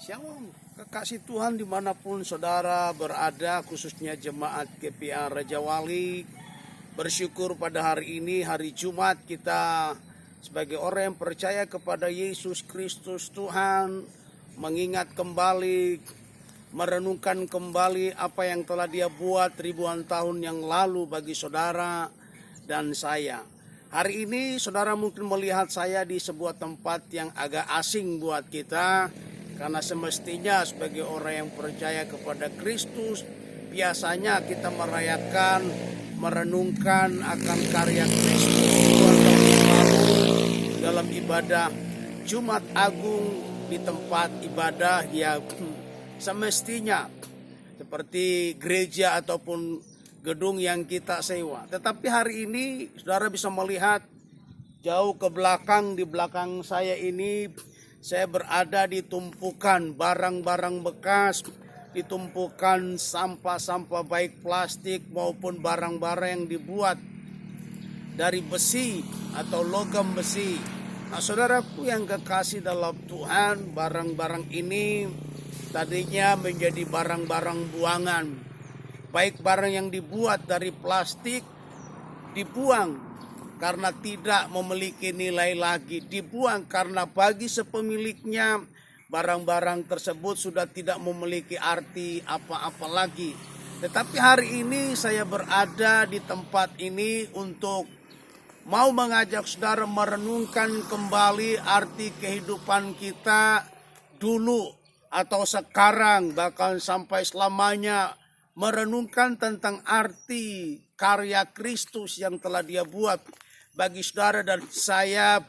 Shalom, kekasih Tuhan dimanapun saudara berada, khususnya jemaat GPA Raja Wali. Bersyukur pada hari ini, hari Jumat, kita sebagai orang yang percaya kepada Yesus Kristus Tuhan, mengingat kembali, merenungkan kembali apa yang telah Dia buat ribuan tahun yang lalu bagi saudara dan saya. Hari ini saudara mungkin melihat saya di sebuah tempat yang agak asing buat kita, karena semestinya sebagai orang yang percaya kepada Kristus, biasanya kita merayakan, merenungkan akan karya Kristus ribuan tahun yang lalu dalam ibadah Jumat Agung di tempat ibadah yang semestinya seperti gereja ataupun gedung yang kita sewa. Tetapi hari ini saudara bisa melihat jauh ke belakang, di belakang saya ini saya berada di tumpukan barang-barang bekas, di tumpukan sampah-sampah baik plastik maupun barang-barang yang dibuat dari besi atau logam besi. Nah, saudaraku yang kekasih dalam Tuhan, barang-barang ini tadinya menjadi barang-barang buangan. Baik barang yang dibuat dari plastik dibuang karena tidak memiliki nilai lagi, dibuang karena bagi sepemiliknya barang-barang tersebut sudah tidak memiliki arti apa-apa lagi. Tetapi hari ini saya berada di tempat ini untuk mau mengajak saudara merenungkan kembali arti kehidupan kita dulu atau sekarang, bahkan sampai selamanya, merenungkan tentang arti karya Kristus yang telah Dia buat bagi saudara dan saya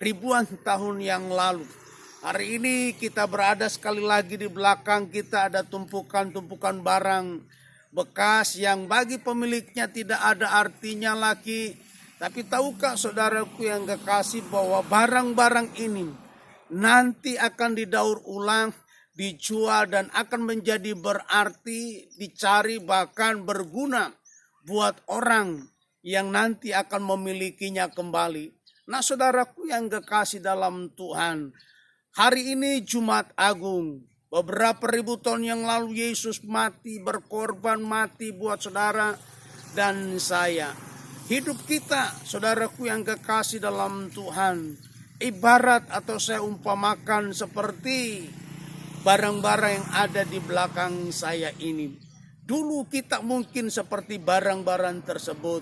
ribuan tahun yang lalu. Hari ini kita berada sekali lagi di belakang kita ada tumpukan-tumpukan barang bekas yang bagi pemiliknya tidak ada artinya lagi. Tapi tahukah saudaraku yang kekasih bahwa barang-barang ini nanti akan didaur ulang, dijual dan akan menjadi berarti, dicari bahkan berguna buat orang yang nanti akan memilikinya kembali. Nah, saudaraku yang kekasih dalam Tuhan, hari ini Jumat Agung. Beberapa ribu tahun yang lalu Yesus mati, berkorban mati buat saudara dan saya. Hidup kita, saudaraku yang kekasih dalam Tuhan, ibarat atau saya umpamakan seperti barang-barang yang ada di belakang saya ini. Dulu kita mungkin seperti barang-barang tersebut,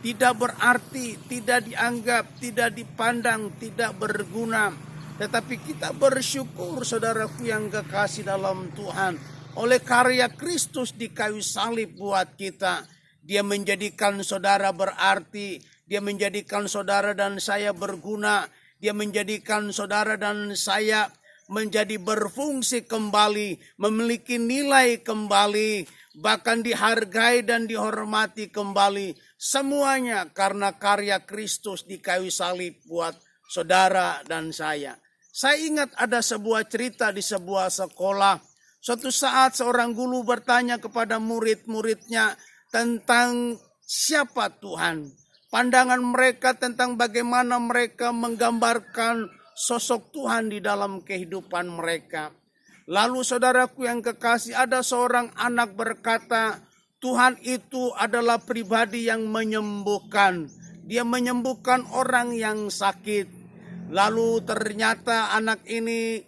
tidak berarti, tidak dianggap, tidak dipandang, tidak berguna. Tetapi kita bersyukur saudaraku yang kekasih dalam Tuhan, oleh karya Kristus di kayu salib buat kita, Dia menjadikan saudara berarti, Dia menjadikan saudara dan saya berguna, Dia menjadikan saudara dan saya menjadi berfungsi kembali, memiliki nilai kembali, bahkan dihargai dan dihormati kembali. Semuanya karena karya Kristus di kayu salib buat saudara dan saya. Saya ingat ada sebuah cerita di sebuah sekolah. Suatu saat seorang guru bertanya kepada murid-muridnya tentang siapa Tuhan. Pandangan mereka tentang bagaimana mereka menggambarkan sosok Tuhan di dalam kehidupan mereka. Lalu saudaraku yang kekasih, ada seorang anak berkata, Tuhan itu adalah pribadi yang menyembuhkan. Dia menyembuhkan orang yang sakit. Lalu ternyata anak ini,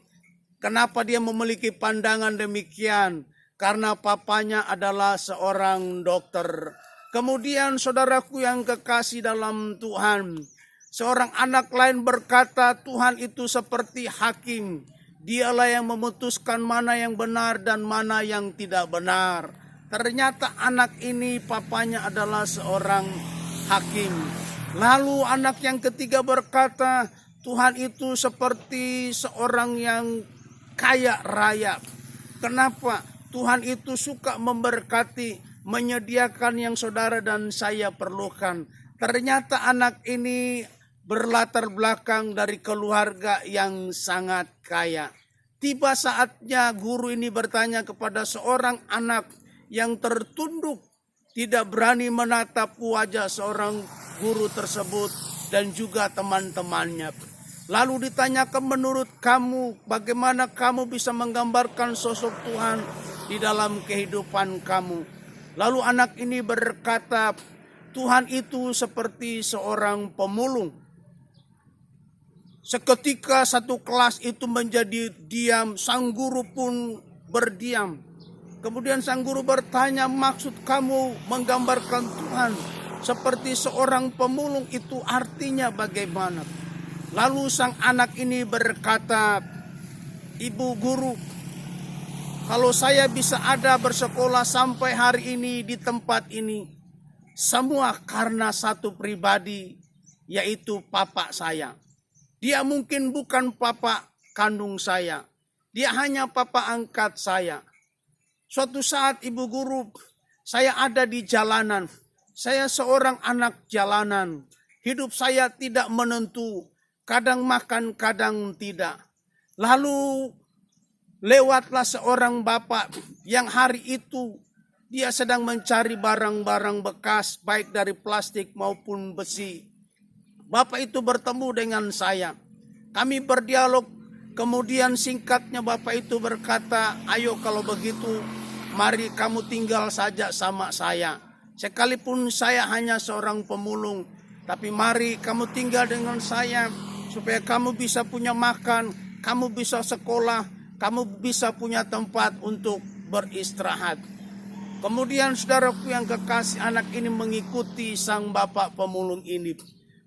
kenapa dia memiliki pandangan demikian? Karena papanya adalah seorang dokter. Kemudian saudaraku yang kekasih dalam Tuhan, seorang anak lain berkata, Tuhan itu seperti hakim. Dialah yang memutuskan mana yang benar dan mana yang tidak benar. Ternyata anak ini papanya adalah seorang hakim. Lalu anak yang ketiga berkata, Tuhan itu seperti seorang yang kaya raya. Kenapa? Tuhan itu suka memberkati, menyediakan yang saudara dan saya perlukan. Ternyata anak ini berlatar belakang dari keluarga yang sangat kaya. Tiba saatnya guru ini bertanya kepada seorang anak yang tertunduk, tidak berani menatap wajah seorang guru tersebut dan juga teman-temannya. Lalu ditanyakan, menurut kamu bagaimana kamu bisa menggambarkan sosok Tuhan di dalam kehidupan kamu? Lalu anak ini berkata, Tuhan itu seperti seorang pemulung. Seketika satu kelas itu menjadi diam, sang guru pun berdiam. Kemudian sang guru bertanya, maksud kamu menggambarkan Tuhan seperti seorang pemulung itu artinya bagaimana? Lalu sang anak ini berkata, Ibu guru, kalau saya bisa ada bersekolah sampai hari ini di tempat ini, semua karena satu pribadi, yaitu papa saya. Dia mungkin bukan papa kandung saya, dia hanya papa angkat saya. Suatu saat ibu guru, saya ada di jalanan. Saya seorang anak jalanan. Hidup saya tidak menentu. Kadang makan, kadang tidak. Lalu lewatlah seorang bapak yang hari itu dia sedang mencari barang-barang bekas baik dari plastik maupun besi. Bapak itu bertemu dengan saya. Kami berdialog. Kemudian singkatnya bapak itu berkata, ayo kalau begitu mari kamu tinggal saja sama saya. Sekalipun saya hanya seorang pemulung, tapi mari kamu tinggal dengan saya supaya kamu bisa punya makan, kamu bisa sekolah, kamu bisa punya tempat untuk beristirahat. Kemudian saudaraku yang kekasih, anak ini mengikuti sang bapak pemulung ini.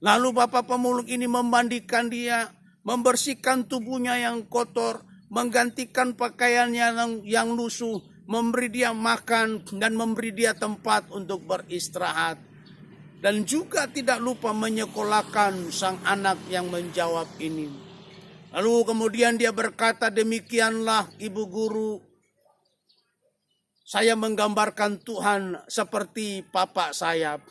Lalu bapak pemulung ini memandikan dia, membersihkan tubuhnya yang kotor, menggantikan pakaiannya yang lusuh, memberi dia makan dan memberi dia tempat untuk beristirahat. Dan juga tidak lupa menyekolahkan sang anak yang menjawab ini. Lalu kemudian dia berkata, demikianlah ibu guru, saya menggambarkan Tuhan seperti papa saya.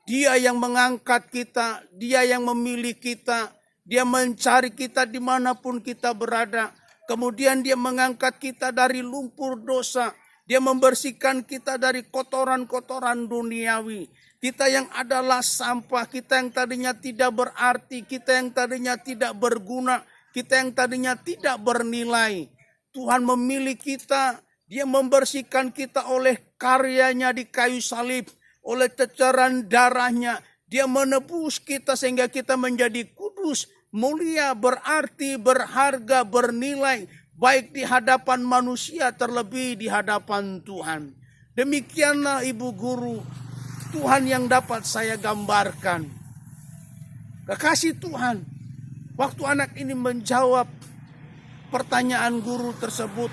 Dia yang mengangkat kita, dia yang memilih kita, dia mencari kita dimanapun kita berada. Kemudian dia mengangkat kita dari lumpur dosa. Dia membersihkan kita dari kotoran-kotoran duniawi. Kita yang adalah sampah, kita yang tadinya tidak berarti, kita yang tadinya tidak berguna, kita yang tadinya tidak bernilai. Tuhan memilih kita, dia membersihkan kita oleh karyanya di kayu salib, oleh ceceran darahnya. Dia menebus kita sehingga kita menjadi kudus, mulia, berarti, berharga, bernilai, baik di hadapan manusia terlebih di hadapan Tuhan. Demikianlah ibu guru, Tuhan yang dapat saya gambarkan. Kekasih Tuhan, waktu anak ini menjawab pertanyaan guru tersebut,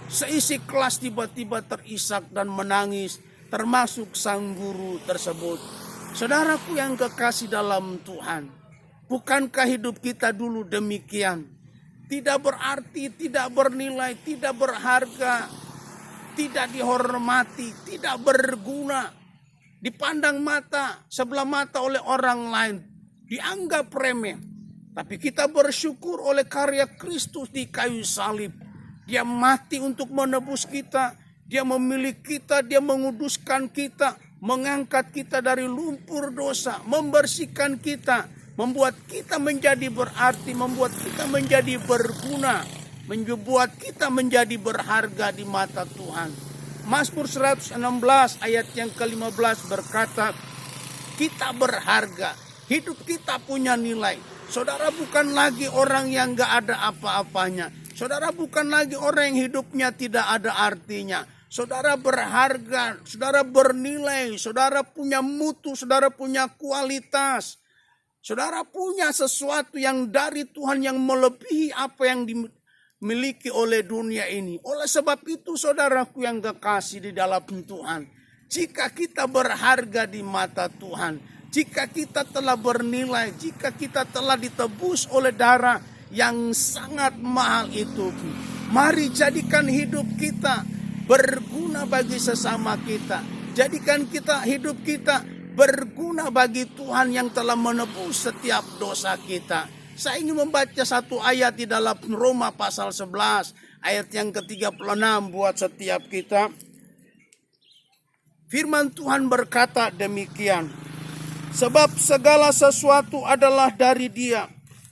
seisi kelas tiba-tiba terisak dan menangis, termasuk sang guru tersebut. Saudaraku yang kekasih dalam Tuhan, bukankah hidup kita dulu demikian? Tidak berarti, tidak bernilai, tidak berharga, tidak dihormati, tidak berguna. Dipandang mata, sebelah mata oleh orang lain, dianggap remeh. Tapi kita bersyukur oleh karya Kristus di kayu salib. Dia mati untuk menebus kita, dia memilih kita, dia menguduskan kita, mengangkat kita dari lumpur dosa, membersihkan kita, membuat kita menjadi berarti, membuat kita menjadi berguna, membuat kita menjadi berharga di mata Tuhan. Mazmur 116 ayat yang ke-15 berkata, kita berharga, hidup kita punya nilai. Saudara bukan lagi orang yang gak ada apa-apanya. Saudara bukan lagi orang yang hidupnya tidak ada artinya. Saudara berharga, saudara bernilai, saudara punya mutu, saudara punya kualitas. Saudara punya sesuatu yang dari Tuhan yang melebihi apa yang dimiliki oleh dunia ini. Oleh sebab itu saudaraku yang kekasih di dalam Tuhan, jika kita berharga di mata Tuhan, jika kita telah bernilai, jika kita telah ditebus oleh darah yang sangat mahal itu, mari jadikan hidup kita berguna bagi sesama kita. Jadikan kita hidup kita berguna bagi Tuhan yang telah menebus setiap dosa kita. Saya ingin membaca satu ayat di dalam Roma pasal 11 ayat yang ke-36 buat setiap kita. Firman Tuhan berkata demikian. Sebab segala sesuatu adalah dari Dia,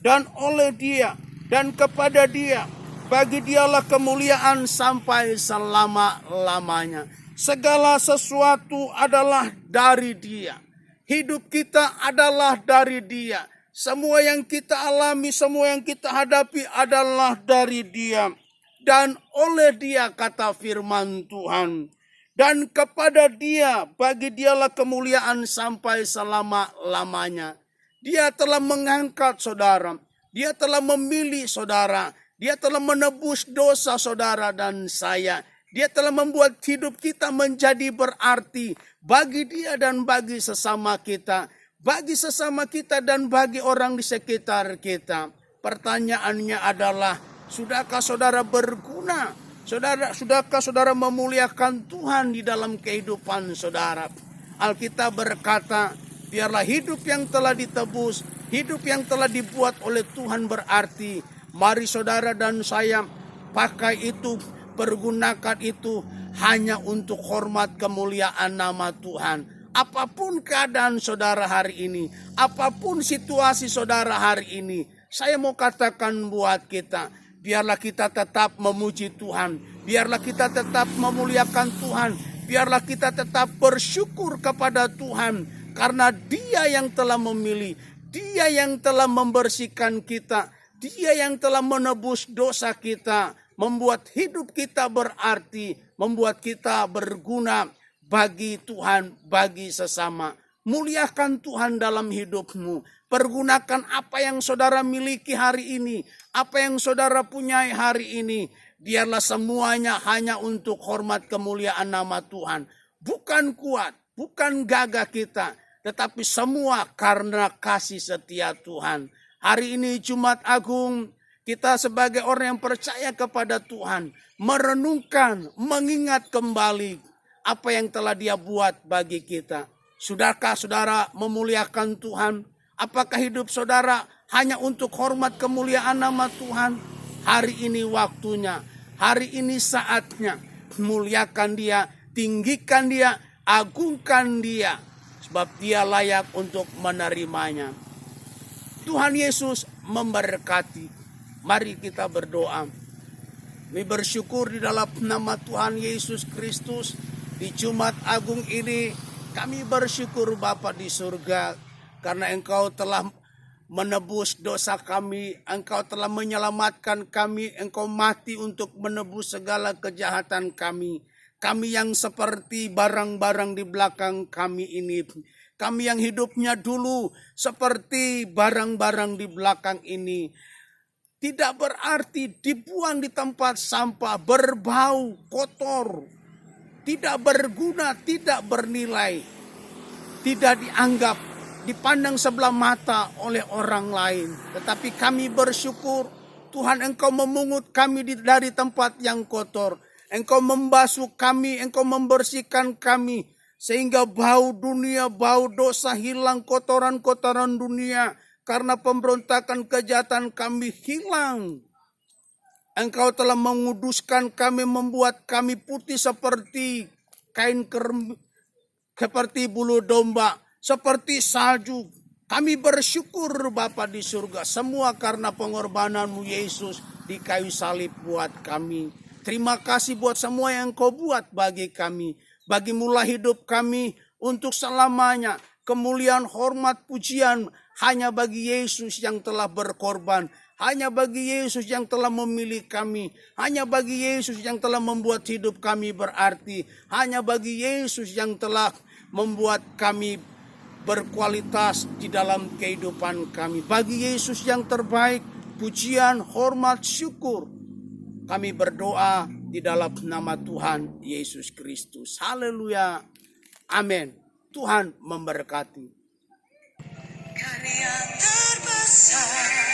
dan oleh Dia dan kepada Dia. Bagi Dialah kemuliaan sampai selama-lamanya. Segala sesuatu adalah dari Dia. Hidup kita adalah dari Dia. Semua yang kita alami, semua yang kita hadapi adalah dari Dia. Dan oleh Dia, kata firman Tuhan. Dan kepada Dia, bagi Dialah kemuliaan sampai selama-lamanya. Dia telah mengangkat saudara. Dia telah memilih saudara. Dia telah menebus dosa saudara dan saya. Dia telah membuat hidup kita menjadi berarti bagi Dia dan bagi sesama kita. Bagi sesama kita dan bagi orang di sekitar kita. Pertanyaannya adalah, sudahkah saudara berguna? Sudahkah saudara memuliakan Tuhan di dalam kehidupan saudara? Alkitab berkata, biarlah hidup yang telah ditebus, hidup yang telah dibuat oleh Tuhan berarti. Mari saudara dan saya pakai itu, pergunakan itu hanya untuk hormat kemuliaan nama Tuhan. Apapun keadaan saudara hari ini, apapun situasi saudara hari ini, saya mau katakan buat kita, biarlah kita tetap memuji Tuhan, biarlah kita tetap memuliakan Tuhan, biarlah kita tetap bersyukur kepada Tuhan, karena Dia yang telah memilih, Dia yang telah membersihkan kita, Dia yang telah menebus dosa kita, membuat hidup kita berarti, membuat kita berguna bagi Tuhan, bagi sesama. Muliakan Tuhan dalam hidupmu. Pergunakan apa yang saudara miliki hari ini, apa yang saudara punyai hari ini. Biarlah semuanya hanya untuk hormat kemuliaan nama Tuhan. Bukan kuat, bukan gagah kita, tetapi semua karena kasih setia Tuhan. Hari ini Jumat Agung, kita sebagai orang yang percaya kepada Tuhan, merenungkan, mengingat kembali apa yang telah Dia buat bagi kita. Sudahkah saudara memuliakan Tuhan? Apakah hidup saudara hanya untuk hormat kemuliaan nama Tuhan? Hari ini waktunya, hari ini saatnya. Muliakan Dia, tinggikan Dia, agungkan Dia. Sebab Dia layak untuk menerimanya. Tuhan Yesus memberkati. Mari kita berdoa. Kami bersyukur di dalam nama Tuhan Yesus Kristus. Di Jumat Agung ini kami bersyukur Bapa di surga. Karena Engkau telah menebus dosa kami. Engkau telah menyelamatkan kami. Engkau mati untuk menebus segala kejahatan kami. Kami yang seperti barang-barang di belakang kami ini. Kami yang hidupnya dulu seperti barang-barang di belakang ini. Tidak berarti dibuang di tempat sampah, berbau, kotor. Tidak berguna, tidak bernilai. Tidak dianggap, dipandang sebelah mata oleh orang lain. Tetapi kami bersyukur, Tuhan Engkau memungut kami dari tempat yang kotor. Engkau membasuh kami, Engkau membersihkan kami. Sehingga bau dunia, bau dosa hilang, kotoran-kotoran dunia. Karena pemberontakan kejahatan kami hilang. Engkau telah menguduskan kami, membuat kami putih seperti kain seperti bulu domba, seperti salju. Kami bersyukur Bapa di surga, semua karena pengorbanan-Mu Yesus di kayu salib buat kami. Terima kasih buat semua yang Kau buat bagi kami. Bagi mula hidup kami untuk selamanya. Kemuliaan, hormat, pujian hanya bagi Yesus yang telah berkorban. Hanya bagi Yesus yang telah memilih kami. Hanya bagi Yesus yang telah membuat hidup kami berarti. Hanya bagi Yesus yang telah membuat kami berkualitas di dalam kehidupan kami. Bagi Yesus yang terbaik, pujian, hormat, syukur. Kami berdoa di dalam nama Tuhan Yesus Kristus. Haleluya. Amin. Tuhan memberkati. Karya terbesar